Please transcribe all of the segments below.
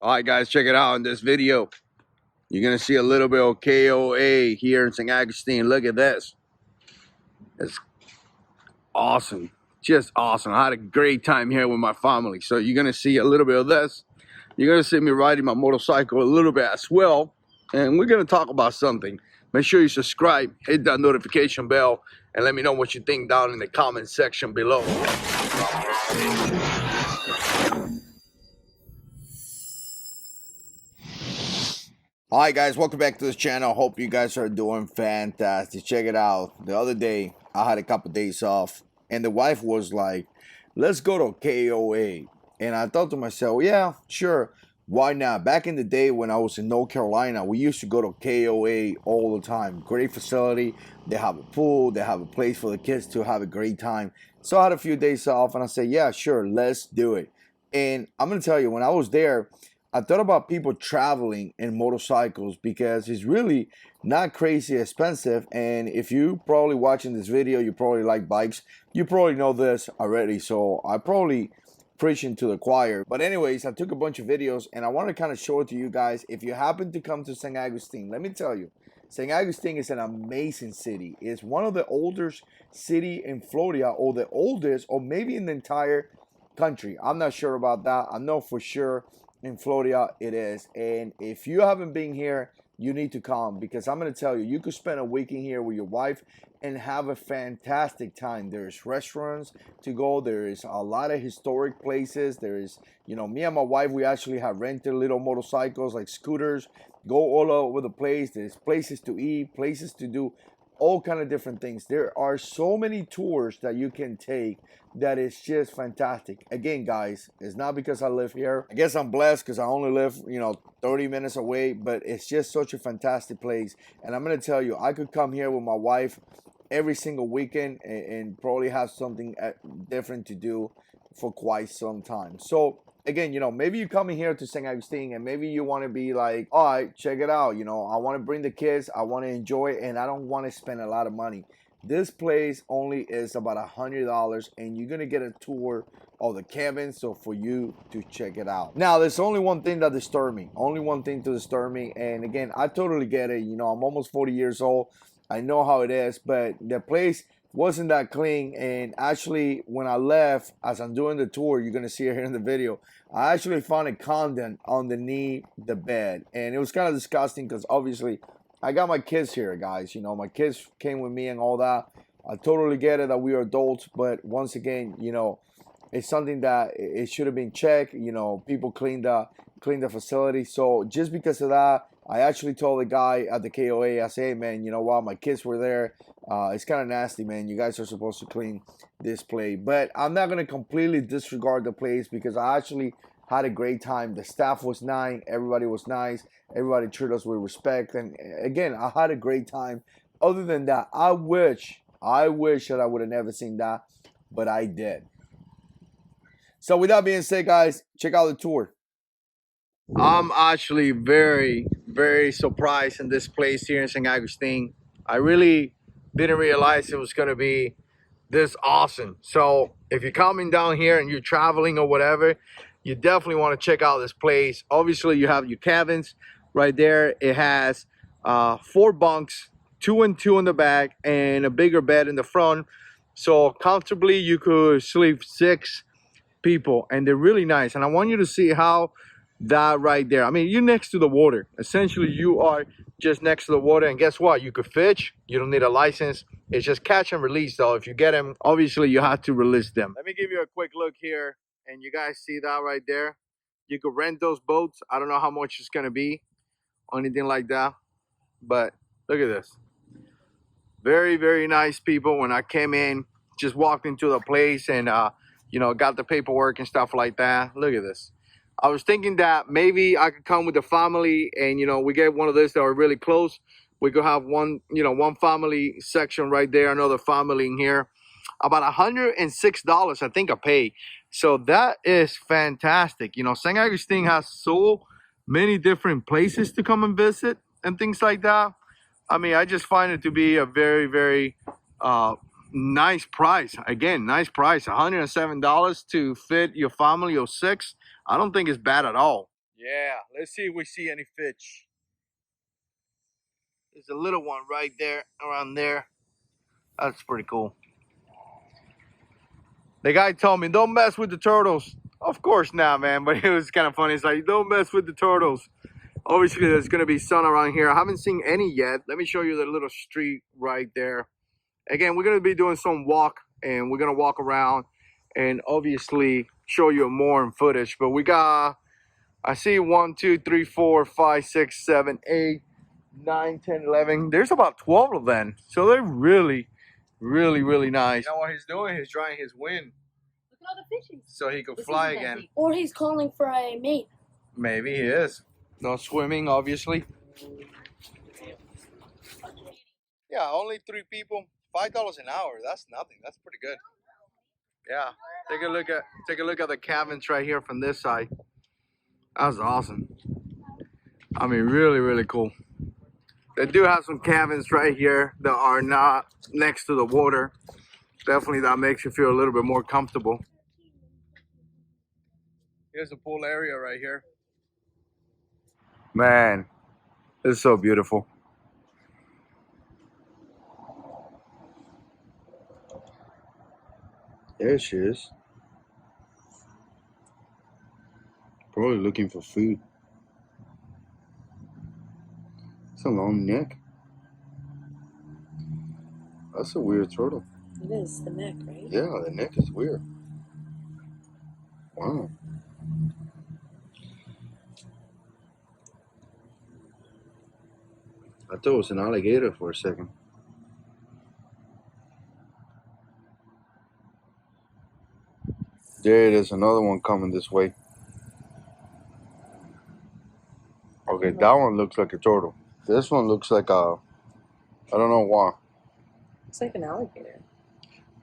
All right, guys, check it out in this video. You're going to see a little bit of KOA here in St. Augustine. Look at this. It's awesome. Just awesome. I had a great time here with my family. So you're going to see a little bit of this. You're going to see me riding my motorcycle a little bit as well. And we're going to talk about something. Make sure you subscribe, hit that notification bell, and let me know what you think down in the comment section below. Alright guys, welcome back to this channel. Hope you guys are doing fantastic. Check it out. The other day, I had a couple days off, and the wife was like, let's go to KOA. And I thought to myself, yeah, sure, why not? Back in the day when I was in North Carolina, we used to go to KOA all the time. Great facility. They have a pool. They have a place for the kids to have a great time. So I had a few days off, and I said, yeah, sure, let's do it. And I'm going to tell you, when I was there, I thought about people traveling in motorcycles because it's really not crazy expensive. And if you probably watching this video, you probably like bikes. You probably know this already. So I probably preaching to the choir. But anyways, I took a bunch of videos and I want to kind of show it to you guys. If you happen to come to St. Augustine, let me tell you, St. Augustine is an amazing city. It's one of the oldest city in Florida, or the oldest, or maybe in the entire country. I'm not sure about that. I know for sure in Florida it is. And if you haven't been here, you need to come, because I'm going to tell you, you could spend a week in here with your wife and have a fantastic time. There's restaurants to go. There is a lot of historic places. There is, you know, me and my wife, we actually have rented little motorcycles like scooters, go all over the place. There's places to eat, places to do all kind of different things. There are so many tours that you can take that is just fantastic. Again, guys, it's not because I live here. I guess I'm blessed because I only live, 30 minutes away, but it's just such a fantastic place. And I'm going to tell you, I could come here with my wife every single weekend and probably have something different to do for quite some time. So again, maybe you're coming here to St. Augustine and maybe you want to be like, all right, check it out. I want to bring the kids. I want to enjoy it, and I don't want to spend a lot of money. This place only is about $100, and you're going to get a tour of the cabin, so for you to check it out. Now, there's only one thing that disturbed me. Only one thing to disturb me. And again, I totally get it. I'm almost 40 years old. I know how it is, but the place wasn't that clean. And actually, when I left, as I'm doing the tour, you're going to see it here in the video, I actually found a condom underneath the bed. And it was kind of disgusting because obviously I got my kids here, guys. My kids came with me and all that. I totally get it that we are adults, but once again, it's something that it should have been checked. People clean the facility. So just because of that, I actually told the guy at the KOA, I say, hey, man, you know what? My kids were there. It's kind of nasty, man. You guys are supposed to clean this place. But I'm not going to completely disregard the place because I actually had a great time. The staff was nice. Everybody was nice. Everybody treated us with respect. And again, I had a great time. Other than that, I wish that I would have never seen that, but I did. So with that being said, guys, check out the tour. I'm actually very, very surprised in this place here in St. Augustine. I really didn't realize it was going to be this awesome. So if you're coming down here and you're traveling or whatever, you definitely want to check out this place. Obviously, you have your cabins right there. It has 4 bunks, 2 and 2 in the back, and a bigger bed in the front. So comfortably, you could sleep 6 people, and they're really nice. And I want you to see how that right there, I mean, you're next to the water. Essentially, you are just next to the water. And guess what? You could fish. You don't need a license. It's just catch and release, though. If you get them, obviously you have to release them. Let me give you a quick look here, and you guys see that right there. You could rent those boats. I don't know how much it's gonna be or anything like that, but look at this. Very, very nice people. When I came in, just walked into the place and got the paperwork and stuff like that. Look at this. I was thinking that maybe I could come with the family and, we get one of this that are really close. We could have one family section right there, another family in here. About $106, I think I paid. So that is fantastic. St. Augustine has so many different places to come and visit and things like that. I mean, I just find it to be a very, very nice price. Again, nice price. $107 to fit your family of 6. I don't think it's bad at all. Yeah, let's see if we see any fish. There's a little one right there, around there. That's pretty cool. The guy told me, don't mess with the turtles. Of course not, man, but it was kind of funny. It's like, don't mess with the turtles. Obviously, there's going to be sun around here. I haven't seen any yet. Let me show you the little street right there. Again, we're going to be doing some walk, and we're going to walk around and obviously show you more in footage. But we got, I see 1, 2, 3, 4, 5, 6, 7, 8, 9, 10, 11. There's about 12 of them. So they're really, really nice. You know what he's doing? He's drying his wind. Look at all the fishes. So he could fly again. Or he's calling for a mate. Maybe he is. No swimming, obviously. Yeah, only 3 people. $5 an hour. That's nothing. That's pretty good. Yeah. Take a look at the cabins right here from this side. That's awesome. I mean, really cool. They do have some cabins right here that are not next to the water. Definitely that makes you feel a little bit more comfortable. Here's a pool area right here. Man, it's so beautiful. There she is. Probably looking for food. It's a long neck. That's a weird turtle. It is, the neck, right? Yeah, the neck is weird. Wow. I thought it was an alligator for a second. There it is, another one coming this way. Okay, that one looks like a turtle. This one looks like a, I don't know why. Looks like an alligator.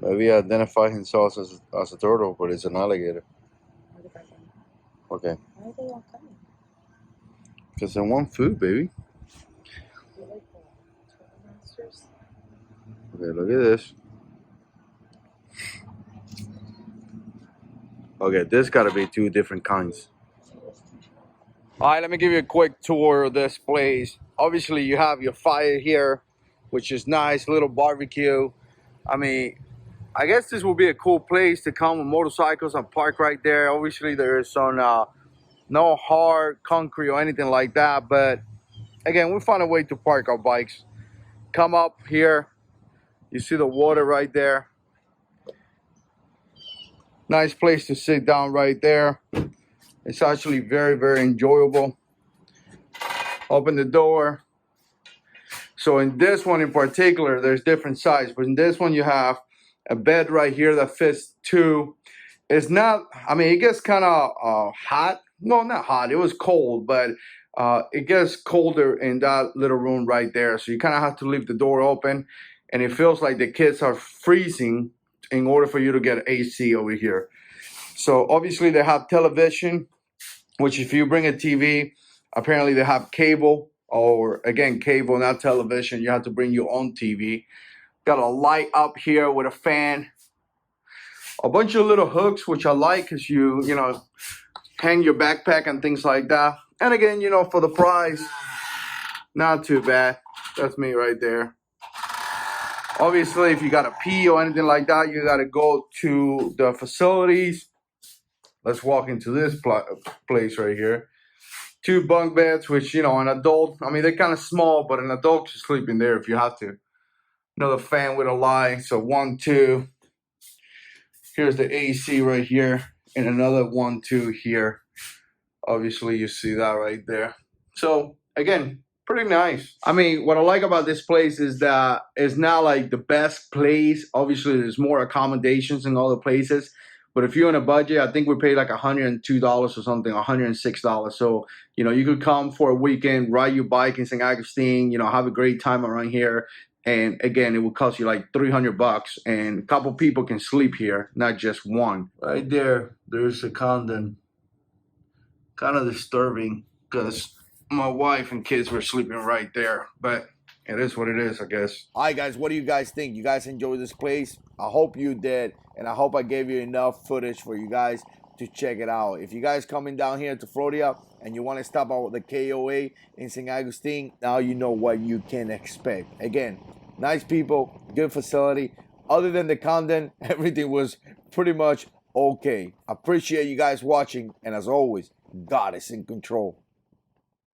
Maybe identify himself as a turtle, but it's an alligator. Okay. Why are they all coming? Because they want food, baby. You like the turtle monsters? Okay, look at this. Okay, this gotta be 2 different kinds. All right, let me give you a quick tour of this place. Obviously, you have your fire here, which is nice, little barbecue. I mean, I guess this will be a cool place to come with motorcycles and park right there. Obviously, there is some no hard concrete or anything like that, but again, we find a way to park our bikes. Come up here, you see the water right there. Nice place to sit down right there. It's actually very enjoyable. Open the door. So in this one in particular, there's different sizes, but in this one you have a bed right here that fits 2. It's not, I mean, it gets kind of hot. No, not hot. It was cold, but it gets colder in that little room right there. So you kind of have to leave the door open, and it feels like the kids are freezing in order for you to get AC over here. So obviously they have television, which if you bring a TV, apparently they have cable, or again, cable, not television. You have to bring your own TV. Got a light up here with a fan. A bunch of little hooks, which I like because you know, hang your backpack and things like that. And again, you know, for the price, not too bad. That's me right there. Obviously, if you got to pee or anything like that, you got to go to the facilities. Let's walk into this place right here. 2 bunk beds, which, you know, an adult, I mean, they're kind of small, but an adult should sleep in there if you have to. Another fan with a light. So 1, 2. Here's the AC right here. And another 1, 2 here. Obviously, you see that right there. So, again, pretty nice. I mean, what I like about this place is that it's not like the best place. Obviously, there's more accommodations in other places. But if you're on a budget, I think we paid like $102 or something, $106. So, you know, you could come for a weekend, ride your bike in St. Augustine, you know, have a great time around here. And again, it will cost you like $300, and a couple people can sleep here, not just one. Right there, there's a condom. Kind of disturbing because my wife and kids were sleeping right there, but it is what it is, I guess. All right, guys, what do you guys think? You guys enjoy this place? I hope you did, and I hope I gave you enough footage for you guys. to check it out. If you guys coming down here to Florida and you want to stop out the KOA in St. Augustine, now you know what you can expect. Again, nice people, good facility. Other than the content, everything was pretty much okay. Appreciate you guys watching, and as always, God is in control.